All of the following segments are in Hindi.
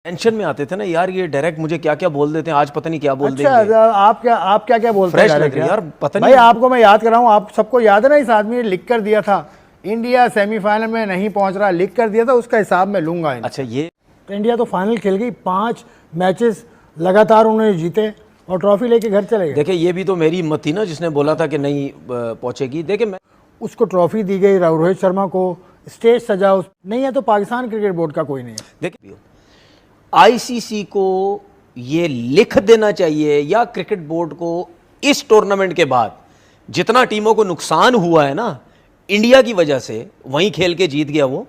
टेंशन में आते थे ना यार, ये डायरेक्ट मुझे क्या क्या बोल देते हैं, आज पता नहीं क्या बोल देंगे। आप क्या बोलते हैं यार, पता नहीं। भाई आपको मैं याद कराऊं, आप सबको याद है ना, इस आदमी ने लिख कर दिया था इंडिया सेमीफाइनल में नहीं पहुंच रहा, लिख कर दिया था, उसका हिसाब मैं लूंगा। अच्छा, ये तो इंडिया तो फाइनल खेल गई, 5 मैचेस लगातार उन्होंने जीते और ट्रॉफी लेके घर चले गए। देखिए, ये भी तो मेरी हिम्मत थी ना जिसने बोला था कि नहीं पहुंचेगी। देखिए, मैं उसको ट्रॉफी दी गई, रोहित शर्मा को स्टेज सजा नहीं है, तो पाकिस्तान क्रिकेट बोर्ड का कोई नहीं है। देखिए, आईसीसी को ये लिख देना चाहिए या क्रिकेट बोर्ड को, इस टूर्नामेंट के बाद जितना टीमों को नुकसान हुआ है ना इंडिया की वजह से, वहीं खेल के जीत गया वो,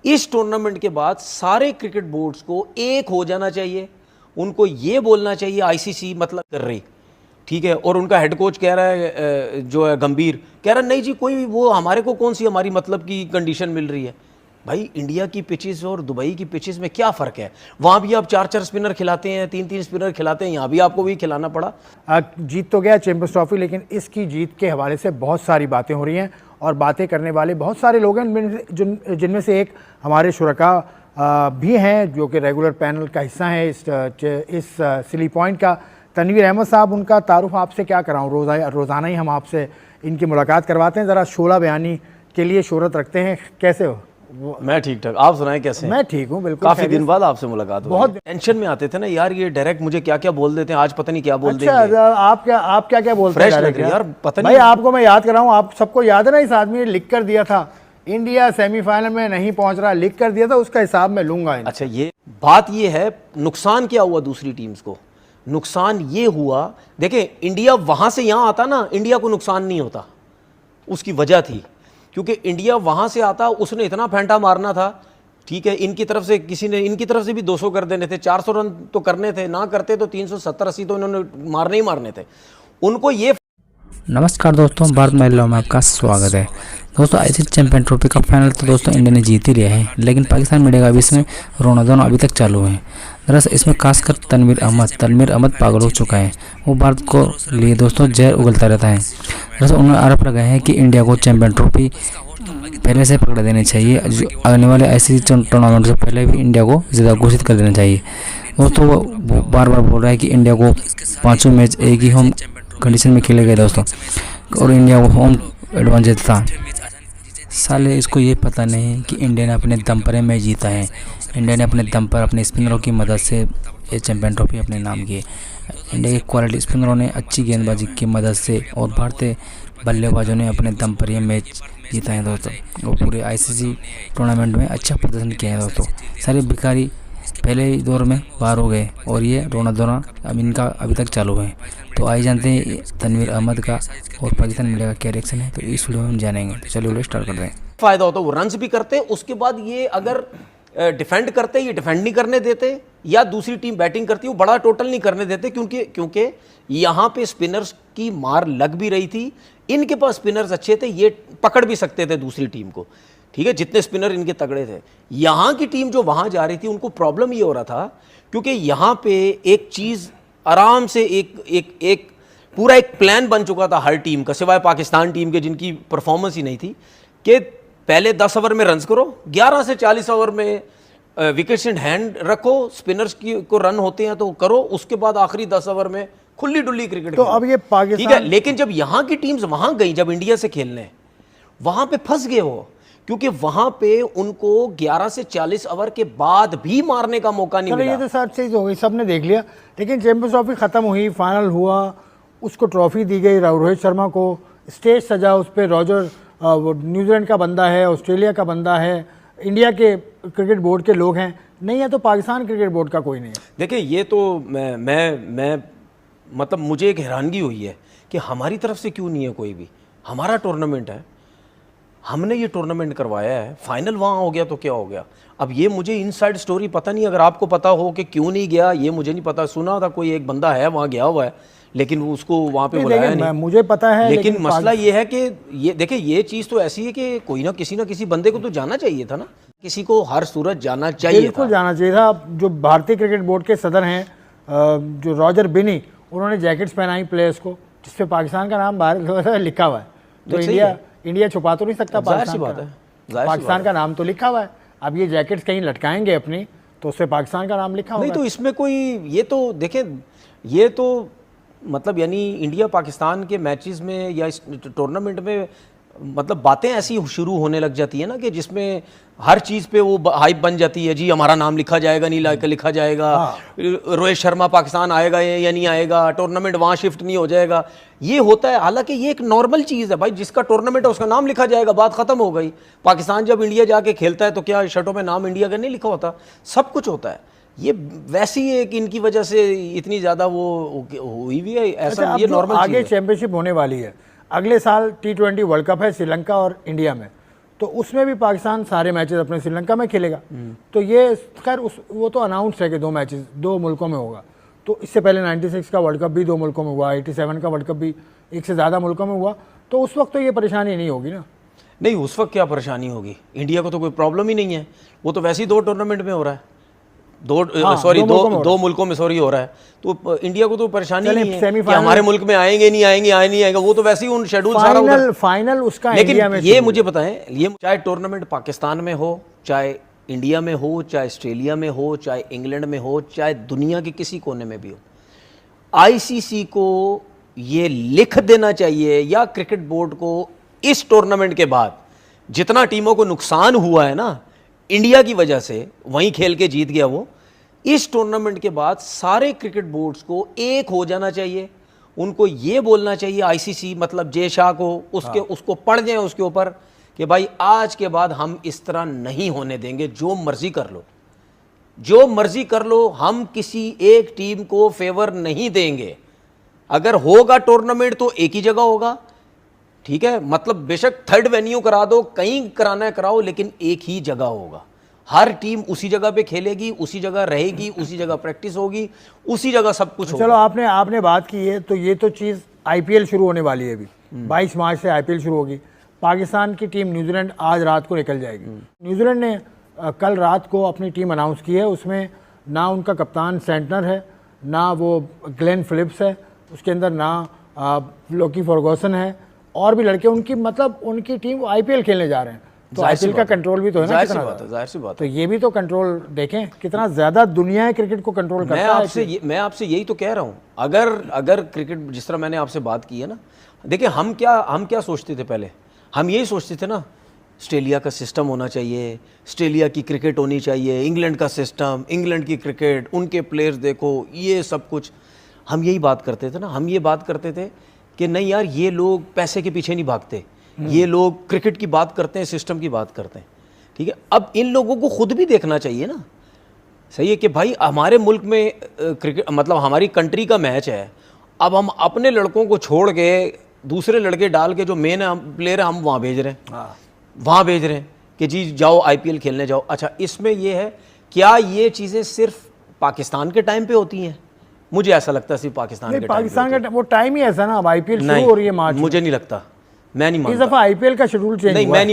इस टूर्नामेंट के बाद सारे क्रिकेट बोर्ड्स को एक हो जाना चाहिए। उनको ये बोलना चाहिए आईसीसी मतलब कर रही, ठीक है, और उनका हेड कोच कह रहा है, जो है गंभीर, कह रहा है नहीं जी, कोई वो हमारे को कौन सी हमारी मतलब की कंडीशन मिल रही है। भाई, इंडिया की पिचेस और दुबई की पिचेस में क्या फ़र्क है? वहाँ भी आप 4-4 स्पिनर खिलाते हैं, 3-3 स्पिनर खिलाते हैं, यहाँ भी आपको भी खिलाना पड़ा। जीत तो गया चैंपियंस ट्रॉफी, लेकिन इसकी जीत के हवाले से बहुत सारी बातें हो रही हैं और बातें करने वाले बहुत सारे लोग हैं, जिनमें से एक हमारे शुरका भी हैं जो कि रेगुलर पैनल का हिस्सा है इस सिली पॉइंट का। तनवीर अहमद साहब, उनका तारुफ आपसे क्या कराऊँ, रोज़ाना ही हम आपसे इनकी मुलाकात करवाते हैं, ज़रा शोला बयानी के लिए शोहरत रखते हैं। कैसे हो? मैं ठीक ठाक, आप सुनाएं कैसे? मैं ठीक हूँ, बिल्कुल। काफी दिन बाद आपसे मुलाकात हुई। बहुत टेंशन में आते थे ना यार, ये डायरेक्ट मुझे क्या क्या बोल देते हैं, आज पता नहीं क्या बोल देंगे। आप क्या बोलते हैं यार, पता नहीं। भाई, आपको मैं याद कराऊं, आप सबको याद है ना, इस आदमी ने लिख कर दिया था इंडिया सेमीफाइनल में नहीं पहुंच रहा, लिख कर दिया था, उसका हिसाब मैं लूंगा। अच्छा, ये बात ये है, नुकसान क्या हुआ दूसरी टीम्स को? नुकसान ये हुआ, देखिए, इंडिया वहां से यहां आता ना, इंडिया को नुकसान नहीं होता, उसकी वजह थी क्योंकि इंडिया वहां से आता, उसने इतना फेंटा मारना था, ठीक है, इनकी तरफ से किसी ने, इनकी तरफ से भी 200 कर देने थे, 400 रन तो करने थे, ना करते तो 370-80 तो इन्होंने मारने ही मारने थे उनको। ये नमस्कार दोस्तों, भारत महिलाओं में आपका स्वागत है। दोस्तों, आईसीसी चैंपियन ट्रॉफी का फाइनल तो दोस्तों इंडिया ने जीत ही लिया है, लेकिन पाकिस्तान मीडिया का भी इसमें रोना धोना अभी तक चालू है। दरअसल इसमें खासकर तनवीर अहमद पागल हो चुका है। वो भारत को लिए दोस्तों जहर उगलता रहता है। दरअसल उन्होंने आरोप लगाया है कि इंडिया को चैंपियन ट्रॉफी पहले से पकड़ा देनी चाहिए, आने वाले आईसीसी टूर्नामेंट से पहले भी इंडिया को ज़्यादा घोषित कर देना चाहिए। दोस्तों, वो बार बार बोल रहा है कि इंडिया को 5 मैच एक ही होम कंडीशन में खेले गए दोस्तों, और इंडिया को होम एडवांटेज था। साले इसको ये पता नहीं कि इंडिया ने अपने दम पर मैच जीता है। इंडिया ने अपने दम पर अपने स्पिनरों की मदद से ये चैंपियन ट्रॉफी अपने नाम की है। इंडिया के क्वालिटी स्पिनरों ने अच्छी गेंदबाजी की मदद से और भारतीय बल्लेबाजों ने अपने दम पर यह मैच जीता है दोस्तों, और पूरे आईसीसी टूर्नामेंट में अच्छा प्रदर्शन किया है दोस्तों। सारे भिखारी पहले ही दौर में बाहर हो गए और ये रोना धोना अब इनका अभी तक चालू है। तो आइए जानते हैं तनवीर अहमद का और पाकिस्तान मीडिया का क्या रिएक्शन है, तो इस वीडियो में हम जानेंगे। तो चलिए वीडियो स्टार्ट करते हैं। फायदा होता, वो रन्स भी करते, उसके बाद ये अगर डिफेंड करते, ये डिफेंड नहीं करने देते, या दूसरी टीम बैटिंग करती है वो बड़ा टोटल नहीं करने देते, क्योंकि यहाँ पे स्पिनर्स की मार लग भी रही थी। इनके पास स्पिनर्स अच्छे थे, ये पकड़ भी सकते थे दूसरी टीम को, ठीक है, जितने स्पिनर इनके तगड़े थे। यहाँ की टीम जो वहाँ जा रही थी, उनको प्रॉब्लम ये हो रहा था क्योंकि यहाँ पे एक चीज़ आराम से एक पूरा एक प्लान बन चुका था हर टीम का, सिवाय पाकिस्तान टीम के जिनकी परफॉर्मेंस ही नहीं थी, कि पहले 10 ओवर में रन्स करो, 11 से 40 ओवर में विकेट्स इन हैंड रखो, स्पिनर्स की को रन होते हैं तो करो, उसके बाद आखिरी 10 ओवर में खुली डुल्ली क्रिकेट। तो अब ये पाकिस्तान, ठीक है, लेकिन जब यहाँ की टीम्स वहाँ गई, जब इंडिया से खेलने, वहाँ पे फंस गए वो, क्योंकि वहाँ पे उनको 11 से 40 ओवर के बाद भी मारने का मौका नहीं मिला। ये तो सब चीज़ हो गई, सबने देख लिया, लेकिन चैंपियंस ट्रॉफी ख़त्म हुई, फाइनल हुआ, उसको ट्रॉफी दी गई, रोहित शर्मा को स्टेज सजा, उस पर रॉजर न्यूजीलैंड का बंदा है, ऑस्ट्रेलिया का बंदा है, इंडिया के क्रिकेट बोर्ड के लोग हैं, नहीं है तो पाकिस्तान क्रिकेट बोर्ड का कोई नहीं है। देखिए, ये तो मैं मतलब मुझे एक हैरानगी हुई है कि हमारी तरफ से क्यों नहीं है कोई भी। हमारा टूर्नामेंट है, हमने ये टूर्नामेंट करवाया है, फाइनल वहाँ हो गया तो क्या हो गया। अब ये मुझे इनसाइड स्टोरी पता नहीं, अगर आपको पता हो कि क्यों नहीं गया, ये मुझे नहीं पता। सुना था कोई एक बंदा है वहाँ गया हुआ है, लेकिन उसको वहाँ पे बुलाया नहीं, मुझे पता है। लेकिन मसला ये है कि ये देखिए, ये चीज़ तो ऐसी है कि कोई ना किसी बंदे को तो जाना चाहिए था ना, किसी को हर सूरत जाना चाहिए, बिल्कुल जाना चाहिए था। जो भारतीय क्रिकेट बोर्ड के सदर हैं, जो रॉजर बिनी, उन्होंने जैकेट्स पहनाई प्लेयर्स को, जिसपे पाकिस्तान का नाम बाहर लिखा हुआ है। तो इंडिया छुपा तो नहीं सकता पाकिस्तान का नाम तो लिखा हुआ है। अब ये जैकेट्स कहीं लटकाएंगे अपनी, तो उससे पाकिस्तान का नाम लिखा नहीं होगा। तो इसमें कोई, ये तो देखें, ये तो मतलब यानी इंडिया पाकिस्तान के मैचेस में या इस टूर्नामेंट में मतलब बातें ऐसी शुरू होने लग जाती है ना कि जिसमें हर चीज़ पे वो हाइप बन जाती है, जी हमारा नाम लिखा जाएगा नहीं लिखा जाएगा, रोहित शर्मा पाकिस्तान आएगा या नहीं आएगा, टूर्नामेंट वहाँ शिफ्ट नहीं हो जाएगा, ये होता है। हालांकि ये एक नॉर्मल चीज़ है भाई, जिसका टूर्नामेंट है उसका नाम लिखा जाएगा, बात ख़त्म हो गई। पाकिस्तान जब इंडिया जाके खेलता है तो क्या शर्टों में नाम इंडिया का नहीं लिखा होता? सब कुछ होता है। ये वैसी एक इनकी वजह से इतनी ज़्यादा वो हुई भी है, ऐसा ये नॉर्मल चीज़ है। आगे चैंपियनशिप होने वाली है, अगले साल T20 वर्ल्ड कप है श्रीलंका और इंडिया में, तो उसमें भी पाकिस्तान सारे मैचेस अपने श्रीलंका में खेलेगा। तो ये खैर वो तो अनाउंस है कि 2 मैचेस 2 मुल्कों में होगा। तो इससे पहले 96 का वर्ल्ड कप भी 2 मुल्कों में हुआ, 87 का वर्ल्ड कप भी 1 से ज़्यादा मुल्कों में हुआ। तो उस वक्त तो ये परेशानी नहीं होगी ना। नहीं, उस वक्त क्या परेशानी होगी? इंडिया को तो कोई प्रॉब्लम ही नहीं है, वो तो वैसे ही 2 टूर्नामेंट में हो रहा है, दो मुल्कों में हो रहा है। तो इंडिया को तो परेशानी नहीं है कि हमारे मुल्क में आएंगे नहीं आएगा, वो तो वैसे ही उन शेड्यूल सारा फाइनल उसका लेकिन इंडिया में। ये मुझे बताएं, ये चाहे टूर्नामेंट पाकिस्तान में हो, चाहे इंडिया में हो, चाहे ऑस्ट्रेलिया में हो, चाहे इंग्लैंड में हो, चाहे दुनिया के किसी कोने में भी हो, आईसीसी को ये लिख देना चाहिए या क्रिकेट बोर्ड को, इस टूर्नामेंट के बाद जितना टीमों को नुकसान हुआ है ना इंडिया की वजह से, वहीं खेल के जीत गया वो, इस टूर्नामेंट के बाद सारे क्रिकेट बोर्ड्स को एक हो जाना चाहिए। उनको ये बोलना चाहिए, आईसीसी मतलब जे शाह को, उसको पढ़ जाए उसके ऊपर कि भाई आज के बाद हम इस तरह नहीं होने देंगे, जो मर्जी कर लो, जो मर्जी कर लो, हम किसी एक टीम को फेवर नहीं देंगे। अगर होगा टूर्नामेंट तो एक ही जगह होगा, ठीक है, मतलब बेशक 3rd वेन्यू करा दो, कहीं कराना है कराओ, लेकिन एक ही जगह होगा। हर टीम उसी जगह पे खेलेगी, उसी जगह रहेगी, उसी जगह प्रैक्टिस होगी, उसी जगह सब कुछ होगा। चलो आपने बात की है, तो ये तो चीज़ आईपीएल शुरू होने वाली है अभी, 22 मार्च से आईपीएल शुरू होगी। पाकिस्तान की टीम न्यूजीलैंड आज रात को निकल जाएगी। न्यूजीलैंड ने कल रात को अपनी टीम अनाउंस की है, उसमें ना उनका कप्तान सेंटनर है, ना वो ग्लेन फिलिप्स है, उसके अंदर ना लोकी फर्गूसन है, और भी लड़के उनकी, मतलब उनकी टीम आईपीएल खेलने जा रहे हैं। तो आईपीएल का कंट्रोल भी तो है ना, कितना जाहिर सी बात तो ये भी तो कंट्रोल देखें कितना ज्यादा दुनिया है क्रिकेट को कंट्रोल करता है। मैं आपसे यही तो कह रहा हूँ, अगर क्रिकेट जिस तरह मैंने आपसे बात की है ना, देखिए हम क्या सोचते थे पहले, हम यही सोचते थे ना, ऑस्ट्रेलिया का सिस्टम होना चाहिए, ऑस्ट्रेलिया की क्रिकेट होनी चाहिए, इंग्लैंड का सिस्टम, इंग्लैंड की क्रिकेट, उनके प्लेयर्स देखो, ये सब कुछ हम यही बात करते थे ना। हम ये बात करते थे कि नहीं यार, ये लोग पैसे के पीछे नहीं भागते, ये लोग क्रिकेट की बात करते हैं, सिस्टम की बात करते हैं, ठीक है। अब इन लोगों को खुद भी देखना चाहिए ना, सही है कि भाई हमारे मुल्क में क्रिकेट मतलब हमारी कंट्री का मैच है, अब हम अपने लड़कों को छोड़ के दूसरे लड़के डाल के जो मेन प्लेयर है हम वहाँ भेज रहे हैं, वहाँ भेज रहे हैं कि जी जाओ आईपीएल खेलने जाओ। अच्छा, इसमें ये है, क्या ये चीज़ें सिर्फ पाकिस्तान के टाइम पे होती हैं? मुझे ऐसा लगता है सिर्फ पाकिस्तान का वो टाइम ही ऐसा ना, अब आईपीएल शुरू हो रही है मार्च, मुझे नहीं लगता, मैं नहीं मानता। इस दफा आईपीएल का शेड्यूल चेंज हुआ है।